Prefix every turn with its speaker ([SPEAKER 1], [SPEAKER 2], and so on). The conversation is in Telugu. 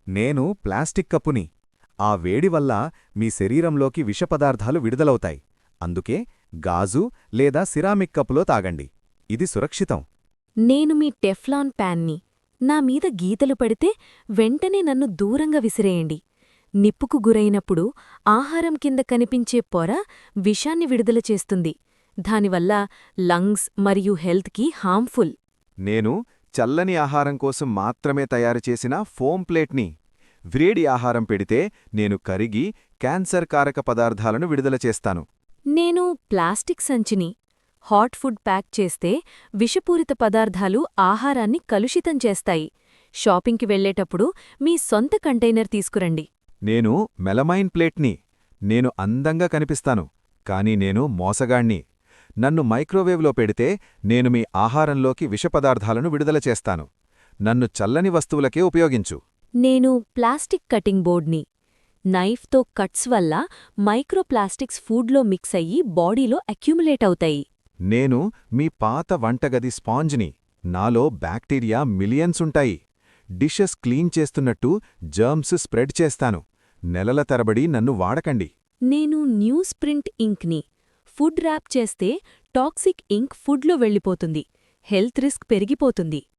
[SPEAKER 1] నేను ప్లాస్టిక్ కప్పుని. ఆ వేడి వల్ల మీ శరీరంలోకి విషపదార్థాలు విడుదలవుతాయి. అందుకే గాజు లేదా సిరామిక్ కప్పులో తాగండి. ఇది సురక్షితం.
[SPEAKER 2] నేను మీ టెఫ్లాన్ ప్యాన్ని. నా మీద గీతలు పడితే వెంటనే నన్ను దూరంగా విసిరేయండి. నిప్పుకు గురైనప్పుడు ఆహారం కింద కనిపించే పొర విషాన్ని విడుదల చేస్తుంది. దానివల్ల లంగ్స్ మరియు హెల్త్కి హార్మ్ఫుల్.
[SPEAKER 1] నేను చల్లని ఆహారం కోసం మాత్రమే తయారుచేసిన ఫోమ్ ప్లేట్ని. వ్రేడి ఆహారం పెడితే నేను కరిగి క్యాన్సర్ కారక పదార్థాలను విడుదల చేస్తాను.
[SPEAKER 2] నేను ప్లాస్టిక్ సంచిని. హాట్ ఫుడ్ ప్యాక్ చేస్తే విషపూరిత పదార్థాలు ఆహారాన్ని కలుషితం చేస్తాయి. షాపింగ్కి వెళ్లేటప్పుడు మీ సొంత కంటైనర్ తీసుకురండి.
[SPEAKER 1] నేను మెలమైన్ ప్లేట్ని. నేను అందంగా కనిపిస్తాను, కానీ నేను మోసగాణ్ణి. నన్ను మైక్రోవేవ్లో పెడితే నేను మీ ఆహారంలోకి విషపదార్థాలను విడుదల చేస్తాను. నన్ను చల్లని వస్తువులకే ఉపయోగించు.
[SPEAKER 2] నేను ప్లాస్టిక్ కటింగ్ బోర్డ్ని. నైఫ్తో కట్స్ వల్ల మైక్రోప్లాస్టిక్స్ ఫుడ్లో మిక్స్ అయ్యి బాడీలో అక్యుములేట్ అవుతాయి.
[SPEAKER 1] నేను మీ పాత వంటగది స్పాంజ్ని. నాలో బ్యాక్టీరియా మిలియన్స్ ఉంటాయి. డిషెస్ క్లీన్ చేస్తున్నట్టు జర్మ్స్ స్ప్రెడ్ చేస్తాను. నెలల తరబడి నన్ను వాడకండి.
[SPEAKER 2] నేను న్యూస్ ప్రింట్ ఇంక్ని. ఫుడ్ ర్యాప్ చేస్తే టాక్సిక్ ఇంక్ ఫుడ్లో వెళ్ళిపోతుంది. హెల్త్ రిస్క్ పెరిగిపోతుంది.